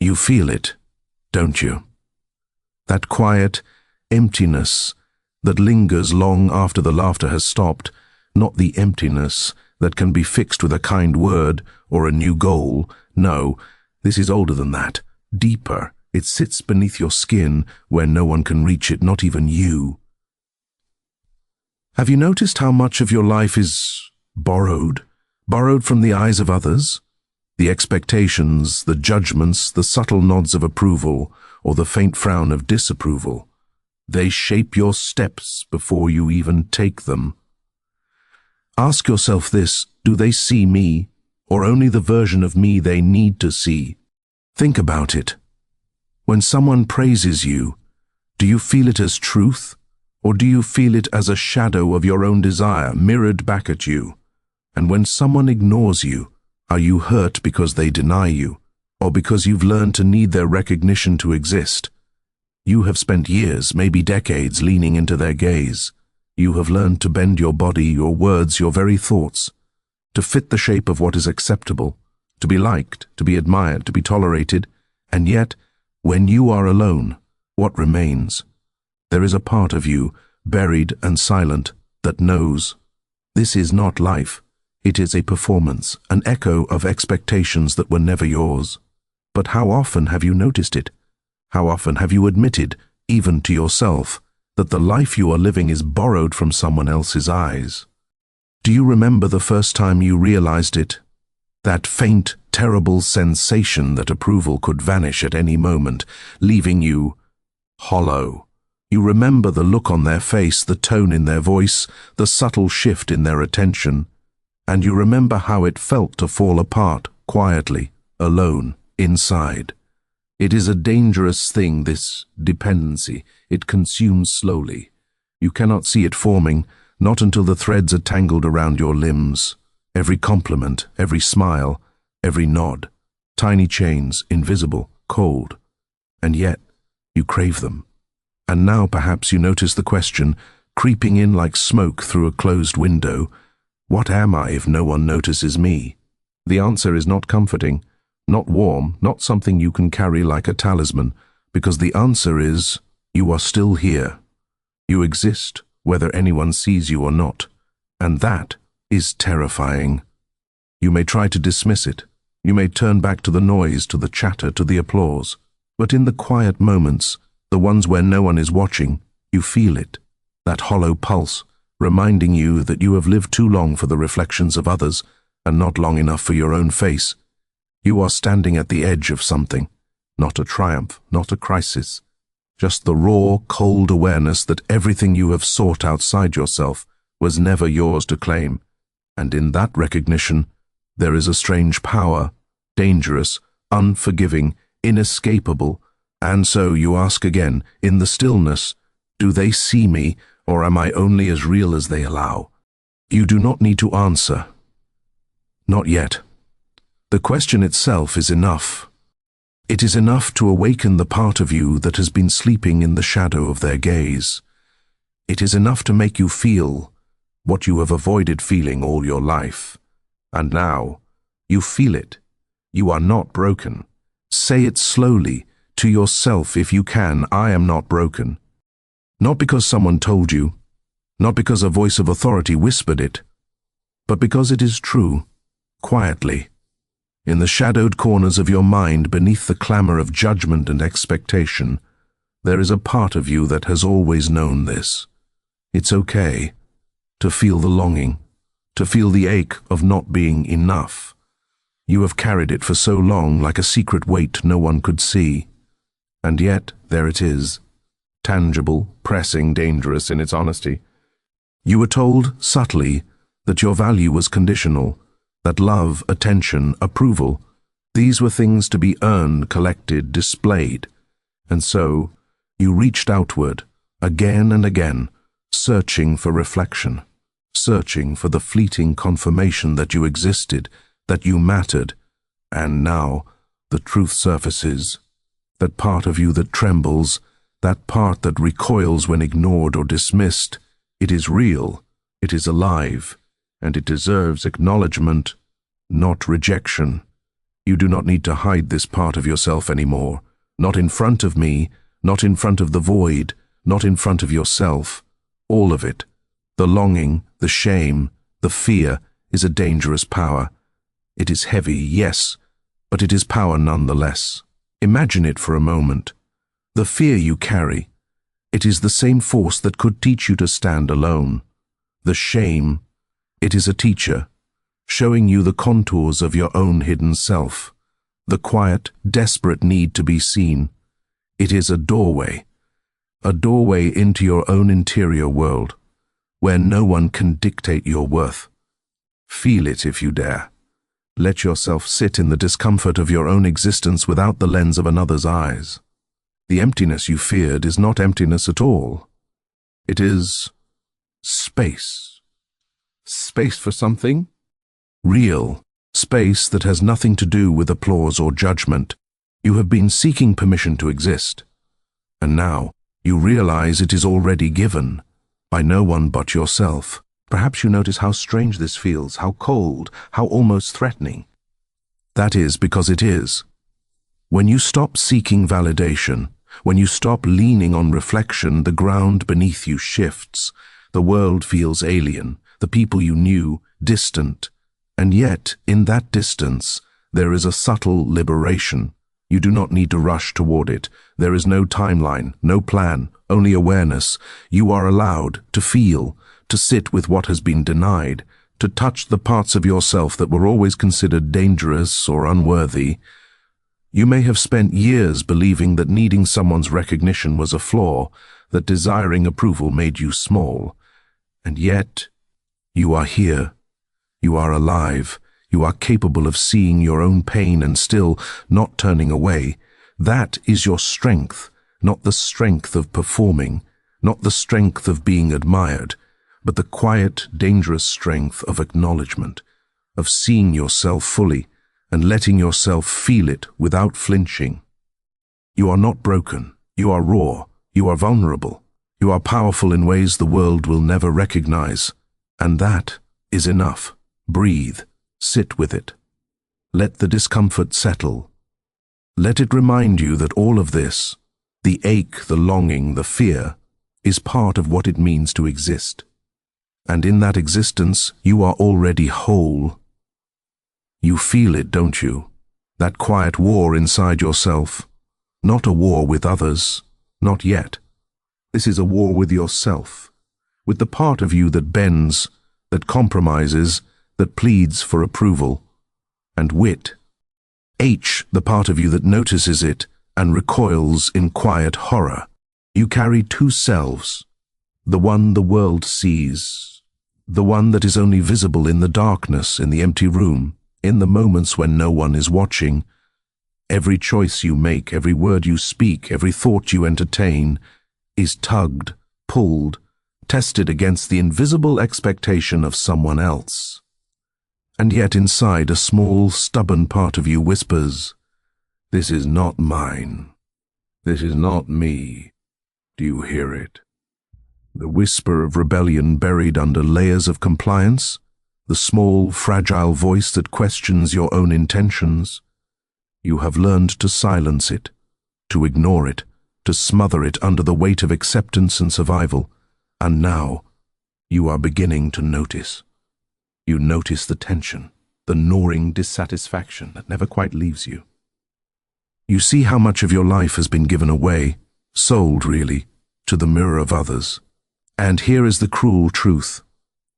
You feel it, don't you? That quiet emptiness that lingers long after the laughter has stopped, not the emptiness that can be fixed with a kind word or a new goal. No, this is older than that, deeper. It sits beneath your skin where no one can reach it, not even you. Have you noticed how much of your life is borrowed? Borrowed from the eyes of others? The expectations, the judgments, the subtle nods of approval, or the faint frown of disapproval. They shape your steps before you even take them. Ask yourself this: do they see me, or only the version of me they need to see? Think about it. When someone praises you, do you feel it as truth, or do you feel it as a shadow of your own desire mirrored back at you? And when someone ignores you, are you hurt because they deny you, or because you've learned to need their recognition to exist? You have spent years, maybe decades, leaning into their gaze. You have learned to bend your body, your words, your very thoughts, to fit the shape of what is acceptable, to be liked, to be admired, to be tolerated. And yet, when you are alone, what remains? There is a part of you, buried and silent, that knows. This is not life. It is a performance, an echo of expectations that were never yours. But how often have you noticed it? How often have you admitted, even to yourself, that the life you are living is borrowed from someone else's eyes? Do you remember the first time you realized it? That faint, terrible sensation that approval could vanish at any moment, leaving you hollow. You remember the look on their face, the tone in their voice, the subtle shift in their attention. And you remember how it felt to fall apart, quietly, alone, inside. It is a dangerous thing, this dependency. It consumes slowly. You cannot see it forming, not until the threads are tangled around your limbs. Every compliment, every smile, every nod. Tiny chains, invisible, cold. And yet, you crave them. And now perhaps you notice the question, creeping in like smoke through a closed window: what am I if no one notices me? The answer is not comforting, not warm, not something you can carry like a talisman, because the answer is, you are still here. You exist, whether anyone sees you or not, and that is terrifying. You may try to dismiss it. You may turn back to the noise, to the chatter, to the applause. But in the quiet moments, the ones where no one is watching, you feel it, that hollow pulse, reminding you that you have lived too long for the reflections of others and not long enough for your own face. You are standing at the edge of something, not a triumph, not a crisis, just the raw, cold awareness that everything you have sought outside yourself was never yours to claim. And in that recognition, there is a strange power, dangerous, unforgiving, inescapable. And so you ask again, in the stillness, do they see me, or am I only as real as they allow? You do not need to answer. Not yet. The question itself is enough. It is enough to awaken the part of you that has been sleeping in the shadow of their gaze. It is enough to make you feel what you have avoided feeling all your life. And now, you feel it. You are not broken. Say it slowly, to yourself if you can: I am not broken. Not because someone told you, not because a voice of authority whispered it, but because it is true, quietly. In the shadowed corners of your mind, beneath the clamor of judgment and expectation, there is a part of you that has always known this. It's okay to feel the longing, to feel the ache of not being enough. You have carried it for so long, like a secret weight no one could see. And yet, there it is, tangible, pressing, dangerous in its honesty. You were told, subtly, that your value was conditional, that love, attention, approval, these were things to be earned, collected, displayed. And so, you reached outward, again and again, searching for reflection, searching for the fleeting confirmation that you existed, that you mattered. And now, the truth surfaces. That part of you that trembles, that part that recoils when ignored or dismissed, it is real, it is alive, and it deserves acknowledgement, not rejection. You do not need to hide this part of yourself anymore. Not in front of me, not in front of the void, not in front of yourself. All of it. The longing, the shame, the fear is a dangerous power. It is heavy, yes, but it is power nonetheless. Imagine it for a moment. The fear you carry, it is the same force that could teach you to stand alone. The shame, it is a teacher, showing you the contours of your own hidden self. The quiet, desperate need to be seen. It is a doorway into your own interior world, where no one can dictate your worth. Feel it if you dare. Let yourself sit in the discomfort of your own existence without the lens of another's eyes. The emptiness you feared is not emptiness at all. It is space. Space for something real. Space that has nothing to do with applause or judgment. You have been seeking permission to exist. And now you realize it is already given, by no one but yourself. Perhaps you notice how strange this feels, how cold, how almost threatening. That is because it is. When you stop seeking validation, when you stop leaning on reflection, the ground beneath you shifts. The world feels alien, the people you knew distant. And yet, in that distance, there is a subtle liberation. You do not need to rush toward it. There is no timeline, no plan, only awareness. You are allowed to feel, to sit with what has been denied, to touch the parts of yourself that were always considered dangerous or unworthy. You may have spent years believing that needing someone's recognition was a flaw, that desiring approval made you small. And yet, you are here. You are alive. You are capable of seeing your own pain and still not turning away. That is your strength, not the strength of performing, not the strength of being admired, but the quiet, dangerous strength of acknowledgement, of seeing yourself fully and letting yourself feel it without flinching. You are not broken. You are raw. You are vulnerable. You are powerful in ways the world will never recognize. And that is enough. Breathe. Sit with it. Let the discomfort settle. Let it remind you that all of this, the ache, the longing, the fear, is part of what it means to exist. And in that existence, you are already whole. You feel it, don't you? That quiet war inside yourself. Not a war with others. Not yet. This is a war with yourself. With the part of you that bends, that compromises, that pleads for approval. And wit. H, the part of you that notices it and recoils in quiet horror. You carry two selves. The one the world sees. The one that is only visible in the darkness, in the empty room, in the moments when no one is watching. Every choice you make, every word you speak, every thought you entertain, is tugged, pulled, tested against the invisible expectation of someone else. And yet inside a small, stubborn part of you whispers, "This is not mine. This is not me." Do you hear it? The whisper of rebellion buried under layers of compliance, the small, fragile voice that questions your own intentions. You have learned to silence it, to ignore it, to smother it under the weight of acceptance and survival. And now, you are beginning to notice. You notice the tension, the gnawing dissatisfaction that never quite leaves you. You see how much of your life has been given away, sold really, to the mirror of others. And here is the cruel truth.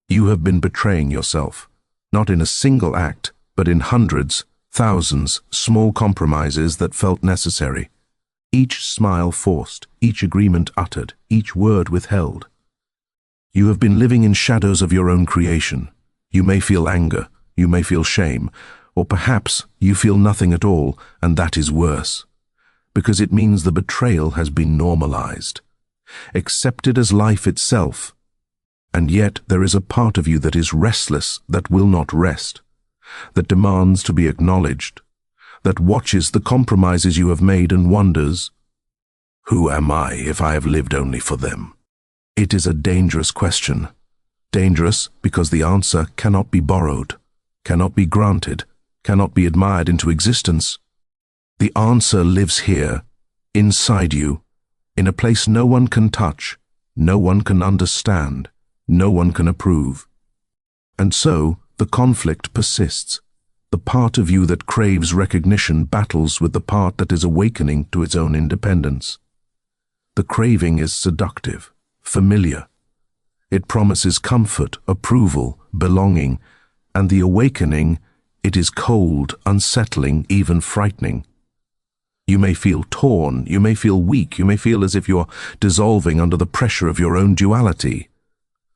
You have been betraying yourself, not in a single act, but in hundreds, thousands, small compromises that felt necessary. Each smile forced, each agreement uttered, each word withheld. You have been living in shadows of your own creation. You may feel anger, you may feel shame, or perhaps you feel nothing at all, and that is worse, because it means the betrayal has been normalized, accepted as life itself. And yet there is a part of you that is restless, that will not rest, that demands to be acknowledged, that watches the compromises you have made and wonders, who am I if I have lived only for them? It is a dangerous question. Dangerous because the answer cannot be borrowed, cannot be granted, cannot be admired into existence. The answer lives here, inside you, in a place no one can touch, no one can understand, no one can approve. And so, the conflict persists. The part of you that craves recognition battles with the part that is awakening to its own independence. The craving is seductive, familiar. It promises comfort, approval, belonging, and the awakening, it is cold, unsettling, even frightening. You may feel torn, you may feel weak, you may feel as if you're dissolving under the pressure of your own duality.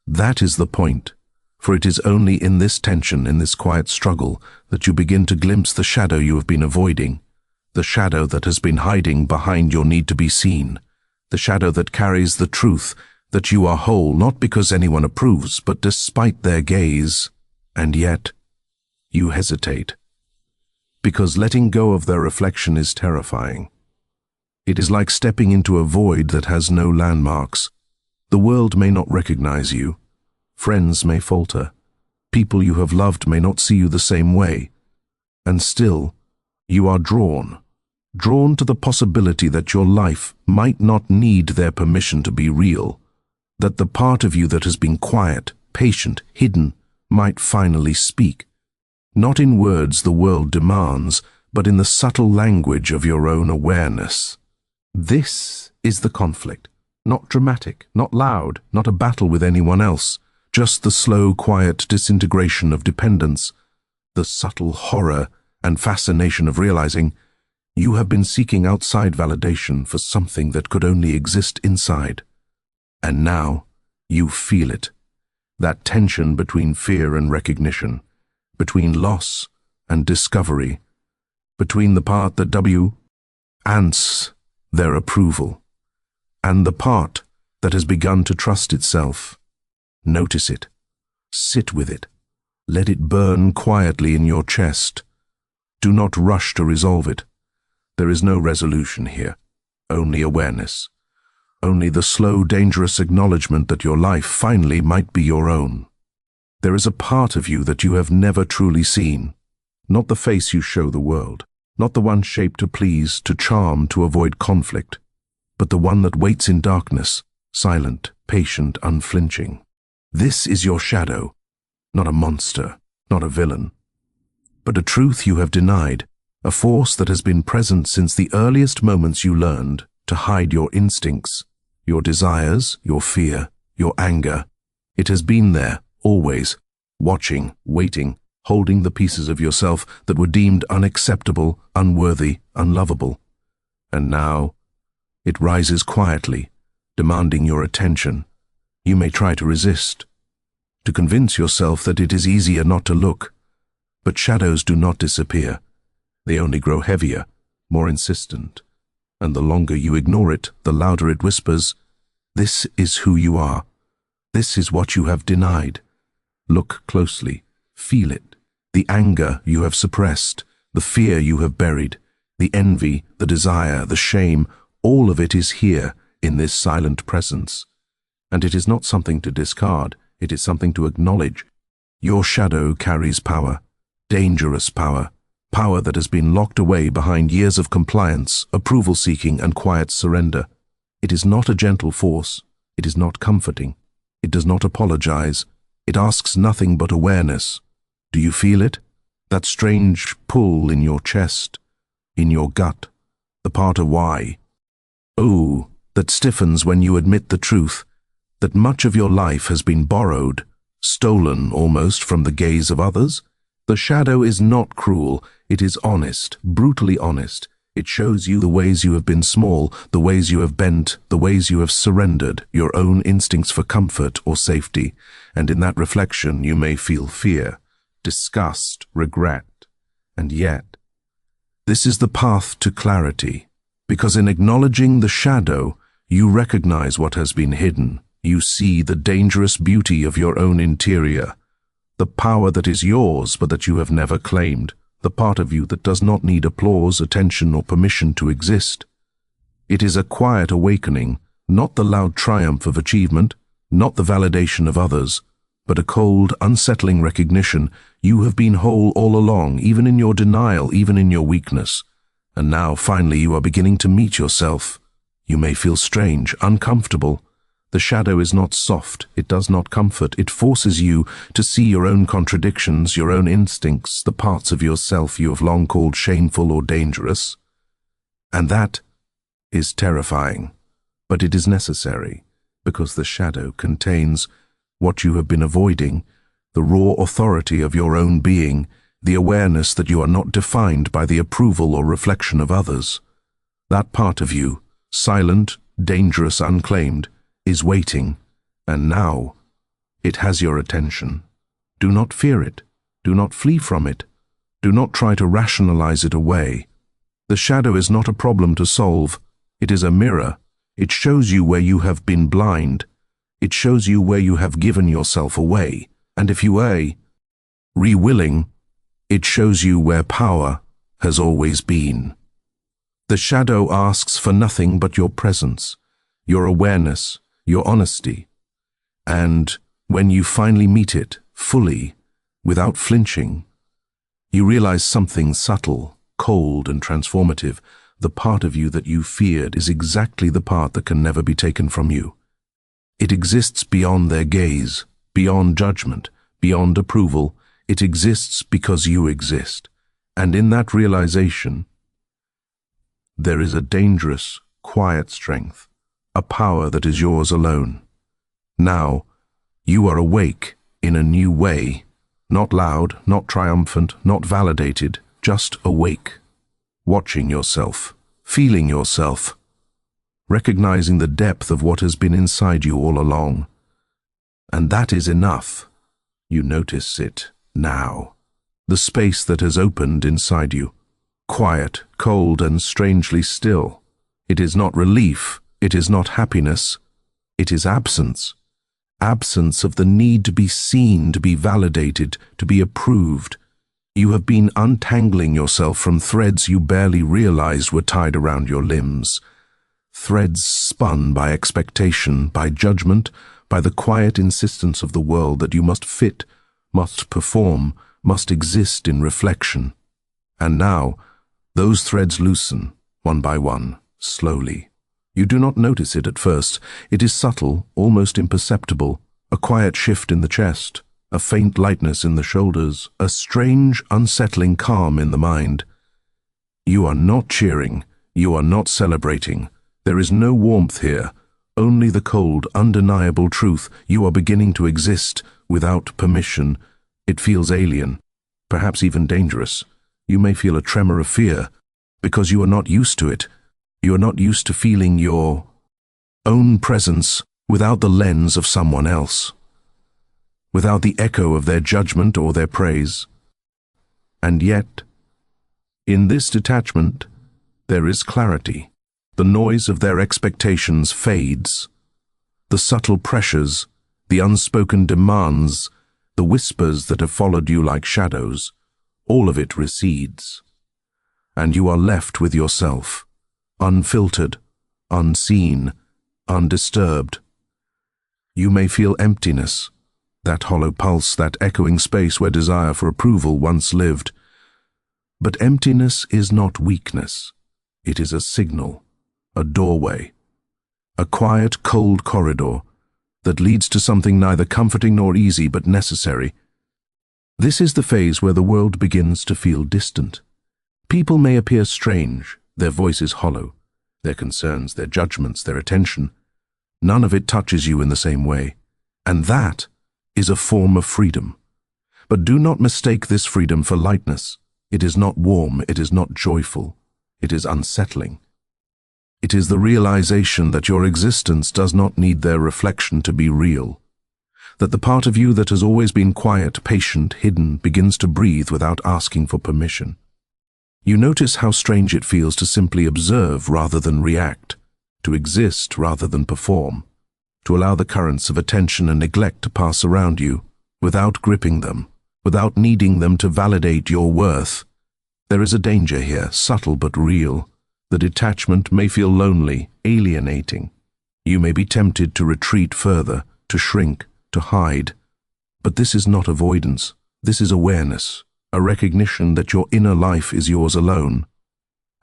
That is the point, for it is only in this tension, in this quiet struggle, that you begin to glimpse the shadow you have been avoiding, the shadow that has been hiding behind your need to be seen, the shadow that carries the truth that you are whole, not because anyone approves, but despite their gaze, and yet you hesitate. Because letting go of their reflection is terrifying. It is like stepping into a void that has no landmarks. The world may not recognize you. Friends may falter. People you have loved may not see you the same way. And still, you are drawn to the possibility that your life might not need their permission to be real, that the part of you that has been quiet, patient, hidden, might finally speak. Not in words the world demands, but in the subtle language of your own awareness. This is the conflict. Not dramatic, not loud, not a battle with anyone else, just the slow, quiet disintegration of dependence, the subtle horror and fascination of realizing you have been seeking outside validation for something that could only exist inside. And now you feel it, that tension between fear and recognition, between loss and discovery, between the part that wants their approval, and the part that has begun to trust itself. Notice it. Sit with it. Let it burn quietly in your chest. Do not rush to resolve it. There is no resolution here, only awareness. Only the slow, dangerous acknowledgement that your life finally might be your own. There is a part of you that you have never truly seen, not the face you show the world, not the one shaped to please, to charm, to avoid conflict, but the one that waits in darkness, silent, patient, unflinching. This is your shadow, not a monster, not a villain, but a truth you have denied, a force that has been present since the earliest moments you learned to hide your instincts, your desires, your fear, your anger. It has been there, always, watching, waiting, holding the pieces of yourself that were deemed unacceptable, unworthy, unlovable. And now, it rises quietly, demanding your attention. You may try to resist, to convince yourself that it is easier not to look. But shadows do not disappear. They only grow heavier, more insistent. And the longer you ignore it, the louder it whispers, "This is who you are. This is what you have denied." Look closely. Feel it. The anger you have suppressed, the fear you have buried, the envy, the desire, the shame, all of it is here in this silent presence. And it is not something to discard, it is something to acknowledge. Your shadow carries power, dangerous power, power that has been locked away behind years of compliance, approval-seeking, and quiet surrender. It is not a gentle force, it is not comforting, it does not apologize, it asks nothing but awareness. Do you feel it? That strange pull in your chest, in your gut, the part of why? Oh, that stiffens when you admit the truth, that much of your life has been borrowed, stolen almost from the gaze of others. The shadow is not cruel, it is honest, brutally honest. It shows you the ways you have been small, the ways you have bent, the ways you have surrendered, your own instincts for comfort or safety, and in that reflection you may feel fear, disgust, regret, and yet, this is the path to clarity, because in acknowledging the shadow, you recognize what has been hidden. You see the dangerous beauty of your own interior, the power that is yours but that you have never claimed, the part of you that does not need applause, attention, or permission to exist. It is a quiet awakening, not the loud triumph of achievement, not the validation of others, but a cold, unsettling recognition You have been whole all along, even in your denial, even in your weakness. And now, finally, you are beginning to meet yourself. You may feel strange, uncomfortable. The shadow is not soft, it does not comfort, it forces you to see your own contradictions, your own instincts, the parts of yourself you have long called shameful or dangerous. And that is terrifying, but it is necessary, because the shadow contains what you have been avoiding, the raw authority of your own being, the awareness that you are not defined by the approval or reflection of others. That part of you, silent, dangerous, unclaimed, is waiting, and now it has your attention. Do not fear it. Do not flee from it. Do not try to rationalize it away. The shadow is not a problem to solve. It is a mirror. It shows you where you have been blind. It shows you where you have given yourself away. And if you are re-willing, it shows you where power has always been. The shadow asks for nothing but your presence, your awareness, your honesty. And when you finally meet it, fully, without flinching, you realize something subtle, cold and transformative. The part of you that you feared is exactly the part that can never be taken from you. It exists beyond their gaze, beyond judgment, beyond approval. It exists because you exist. And in that realization, there is a dangerous, quiet strength, a power that is yours alone. Now, you are awake in a new way, not loud, not triumphant, not validated, just awake, watching yourself, feeling yourself, recognizing the depth of what has been inside you all along. And that is enough. You notice it now, the space that has opened inside you, quiet, cold, and strangely still. It is not relief. It is not happiness, it is absence. Absence of the need to be seen, to be validated, to be approved. You have been untangling yourself from threads you barely realized were tied around your limbs. Threads spun by expectation, by judgment, by the quiet insistence of the world that you must fit, must perform, must exist in reflection. And now, those threads loosen, one by one, slowly. You do not notice it at first. It is subtle, almost imperceptible, a quiet shift in the chest, a faint lightness in the shoulders, a strange, unsettling calm in the mind. You are not cheering. You are not celebrating. There is no warmth here, only the cold, undeniable truth. You are beginning to exist without permission. It feels alien, perhaps even dangerous. You may feel a tremor of fear, because you are not used to it. You are not used to feeling your own presence without the lens of someone else, without the echo of their judgment or their praise. And yet, in this detachment, there is clarity. The noise of their expectations fades. The subtle pressures, the unspoken demands, the whispers that have followed you like shadows, all of it recedes. And you are left with yourself, unfiltered, unseen, undisturbed. You may feel emptiness, that hollow pulse, that echoing space where desire for approval once lived. But emptiness is not weakness. It is a signal, a doorway, a quiet, cold corridor that leads to something neither comforting nor easy but necessary. This is the phase where the world begins to feel distant. People may appear strange, their voices hollow, their concerns, their judgments, their attention. None of it touches you in the same way. And that is a form of freedom. But do not mistake this freedom for lightness. It is not warm, it is not joyful, it is unsettling. It is the realization that your existence does not need their reflection to be real. That the part of you that has always been quiet, patient, hidden, begins to breathe without asking for permission. You notice how strange it feels to simply observe rather than react, to exist rather than perform, to allow the currents of attention and neglect to pass around you, without gripping them, without needing them to validate your worth. There is a danger here, subtle but real. The detachment may feel lonely, alienating. You may be tempted to retreat further, to shrink, to hide. But this is not avoidance. This is awareness, a recognition that your inner life is yours alone.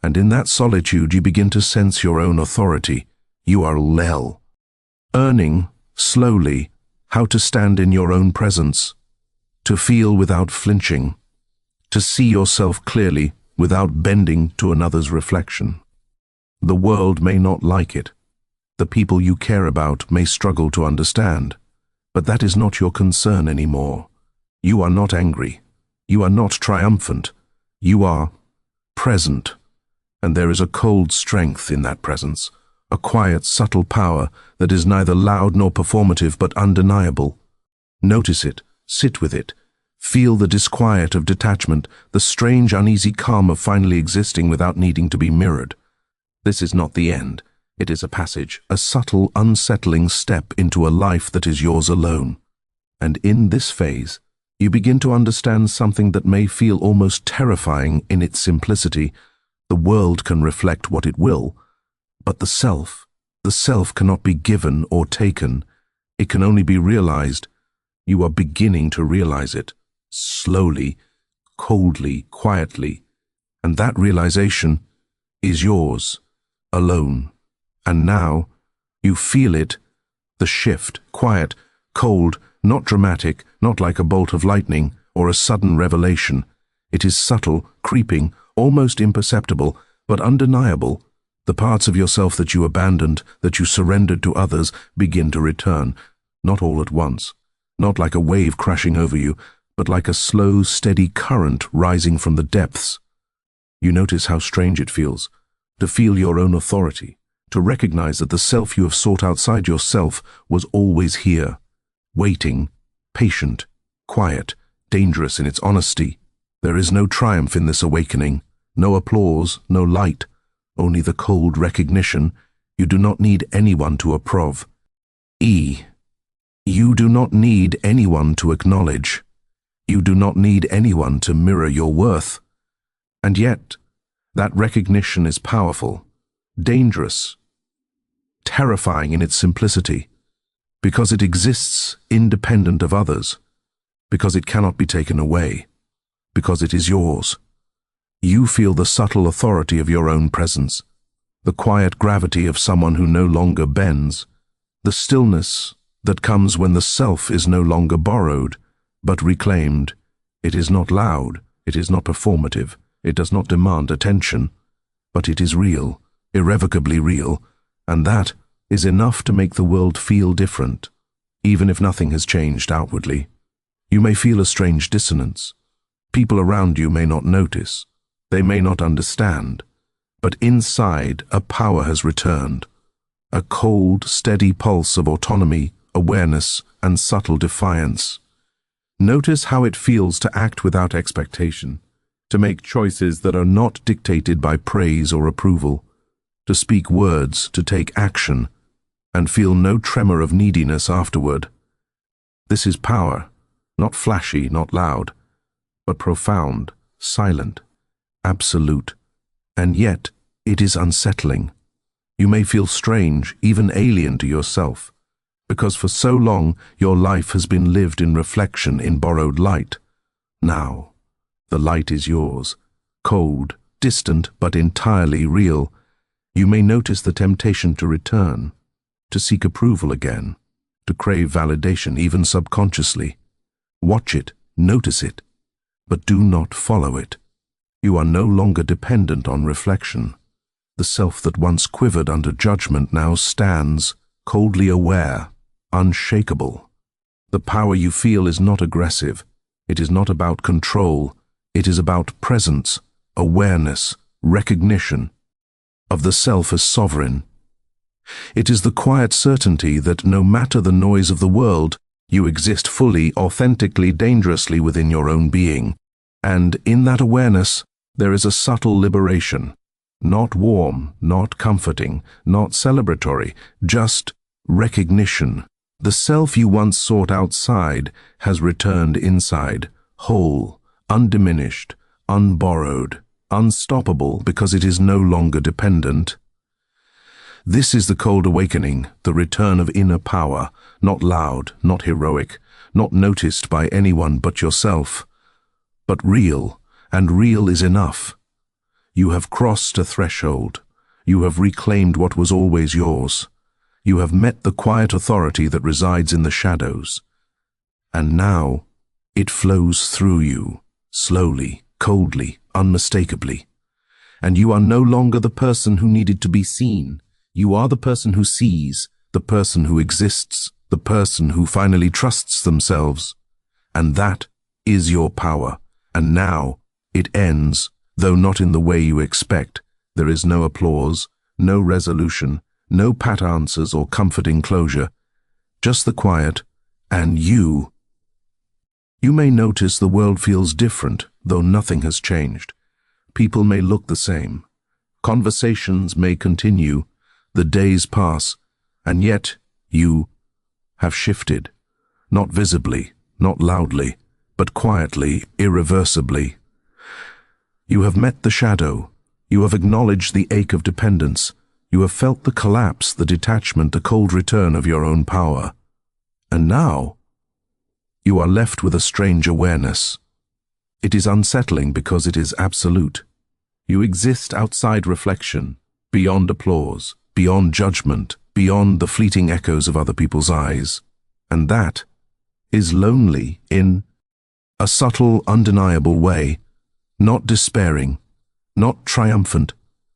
And in that solitude you begin to sense your own authority. You are earning, slowly, how to stand in your own presence, to feel without flinching, to see yourself clearly without bending to another's reflection. The world may not like it. The people you care about may struggle to understand. But that is not your concern anymore. You are not angry. You are not triumphant. You are present. And there is a cold strength in that presence, a quiet, subtle power that is neither loud nor performative but undeniable. Notice it, sit with it, feel the disquiet of detachment, the strange, uneasy calm of finally existing without needing to be mirrored. This is not the end. It is a passage, a subtle, unsettling step into a life that is yours alone. And in this phase, you begin to understand something that may feel almost terrifying in its simplicity. The world can reflect what it will, but the self cannot be given or taken. It can only be realized. You are beginning to realize it, slowly, coldly, quietly, and that realization is yours, alone. And now, you feel it, the shift, quiet, cold, not dramatic, not like a bolt of lightning or a sudden revelation. It is subtle, creeping, almost imperceptible, but undeniable. The parts of yourself that you abandoned, that you surrendered to others, begin to return, not all at once, not like a wave crashing over you, but like a slow, steady current rising from the depths. You notice how strange it feels, to feel your own authority, to recognize that the self you have sought outside yourself was always here, waiting, patient, quiet, dangerous in its honesty. There is no triumph in this awakening, no applause, no light, only the cold recognition. You do not need anyone to approve. You do not need anyone to acknowledge. You do not need anyone to mirror your worth. And yet, that recognition is powerful, dangerous, terrifying in its simplicity, because it exists independent of others, because it cannot be taken away, because it is yours. You feel the subtle authority of your own presence, the quiet gravity of someone who no longer bends, the stillness that comes when the self is no longer borrowed, but reclaimed. It is not loud, it is not performative, it does not demand attention, but it is real, irrevocably real, and that is enough to make the world feel different, even if nothing has changed outwardly. You may feel a strange dissonance. People around you may not notice. They may not understand. But inside, a power has returned. A cold, steady pulse of autonomy, awareness, and subtle defiance. Notice how it feels to act without expectation, to make choices that are not dictated by praise or approval, to speak words, to take action, and feel no tremor of neediness afterward. This is power, not flashy, not loud, but profound, silent, absolute, and yet it is unsettling. You may feel strange, even alien to yourself, because for so long your life has been lived in reflection, in borrowed light. Now, the light is yours, cold, distant, but entirely real. You may notice the temptation to return, to seek approval again, to crave validation, even subconsciously. Watch it, notice it, but do not follow it. You are no longer dependent on reflection. The self that once quivered under judgment now stands, coldly aware, unshakable. The power you feel is not aggressive. It is not about control. It is about presence, awareness, recognition of the self as sovereign. It is the quiet certainty that no matter the noise of the world, you exist fully, authentically, dangerously within your own being. And in that awareness, there is a subtle liberation. Not warm, not comforting, not celebratory, just recognition. The self you once sought outside has returned inside, whole, undiminished, unborrowed, unstoppable because it is no longer dependent. This is the cold awakening, the return of inner power, not loud, not heroic, not noticed by anyone but yourself, but real, and real is enough. You have crossed a threshold. You have reclaimed what was always yours. You have met the quiet authority that resides in the shadows. And now, it flows through you, slowly, coldly, unmistakably. And you are no longer the person who needed to be seen. You are the person who sees, the person who exists, the person who finally trusts themselves. And that is your power. And now, it ends, though not in the way you expect. There is no applause, no resolution, no pat answers or comforting closure. Just the quiet, and you. You may notice the world feels different, though nothing has changed. People may look the same. Conversations may continue. The days pass, and yet you have shifted. Not visibly, not loudly, but quietly, irreversibly. You have met the shadow. You have acknowledged the ache of dependence. You have felt the collapse, the detachment, the cold return of your own power. And now, you are left with a strange awareness. It is unsettling because it is absolute. You exist outside reflection, beyond applause, beyond judgment, beyond the fleeting echoes of other people's eyes. And that is lonely in a subtle, undeniable way, not despairing, not triumphant,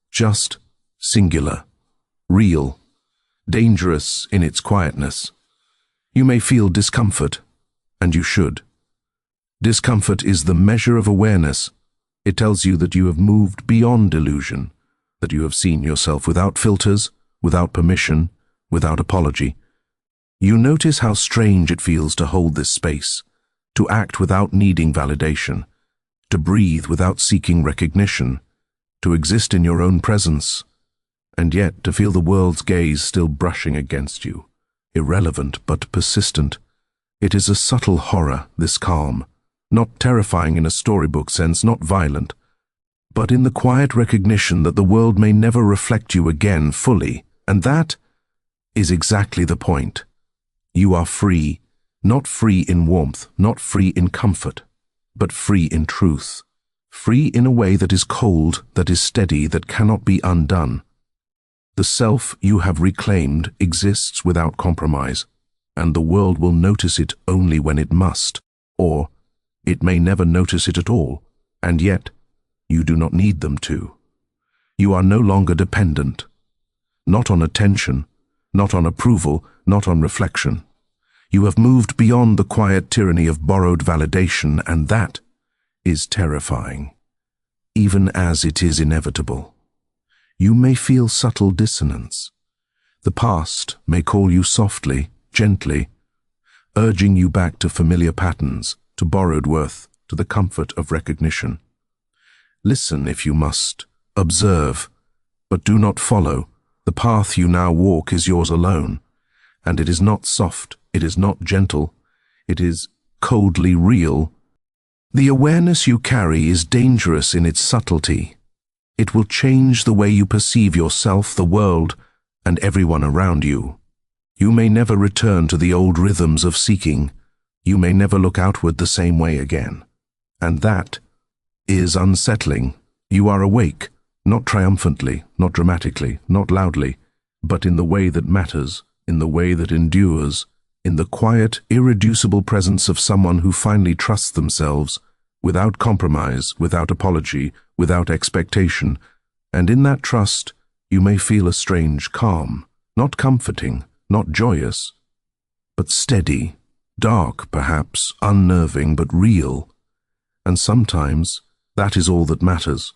just singular, real, dangerous in its quietness. You may feel discomfort, and you should. Discomfort is the measure of awareness. It tells you that you have moved beyond illusion, that you have seen yourself without filters, without permission, without apology. You notice how strange it feels to hold this space, to act without needing validation, to breathe without seeking recognition, to exist in your own presence, and yet to feel the world's gaze still brushing against you, irrelevant but persistent. It is a subtle horror, this calm, not terrifying in a storybook sense, not violent, but in the quiet recognition that the world may never reflect you again fully, and that is exactly the point. You are free, not free in warmth, not free in comfort, but free in truth, free in a way that is cold, that is steady, that cannot be undone. The self you have reclaimed exists without compromise, and the world will notice it only when it must, or it may never notice it at all, and yet you do not need them to. You are no longer dependent, not on attention, not on approval, not on reflection. You have moved beyond the quiet tyranny of borrowed validation, and that is terrifying, even as it is inevitable. You may feel subtle dissonance. The past may call you softly, gently, urging you back to familiar patterns, to borrowed worth, to the comfort of recognition. Listen if you must, observe, but do not follow. The path you now walk is yours alone, and it is not soft, it is not gentle, it is coldly real. The awareness you carry is dangerous in its subtlety. It will change the way you perceive yourself, the world, and everyone around you. You may never return to the old rhythms of seeking. You may never look outward the same way again. And that is unsettling. You are awake, not triumphantly, not dramatically, not loudly, but in the way that matters, in the way that endures, in the quiet, irreducible presence of someone who finally trusts themselves, without compromise, without apology, without expectation. And in that trust, you may feel a strange calm, not comforting, not joyous, but steady, dark perhaps, unnerving but real. And sometimes that is all that matters.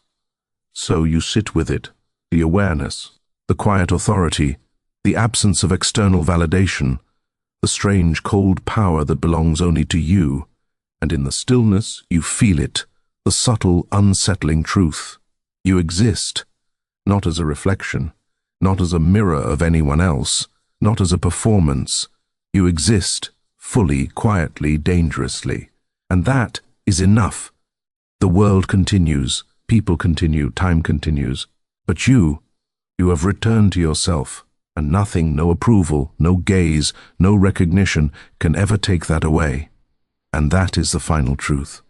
So you sit with it, the awareness, the quiet authority, the absence of external validation, the strange cold power that belongs only to you, and in the stillness you feel it, the subtle, unsettling truth. You exist, not as a reflection, not as a mirror of anyone else, not as a performance. You exist, fully, quietly, dangerously. And that is enough. The world continues, people continue, time continues. But you have returned to yourself, and nothing, no approval, no gaze, no recognition can ever take that away. And that is the final truth.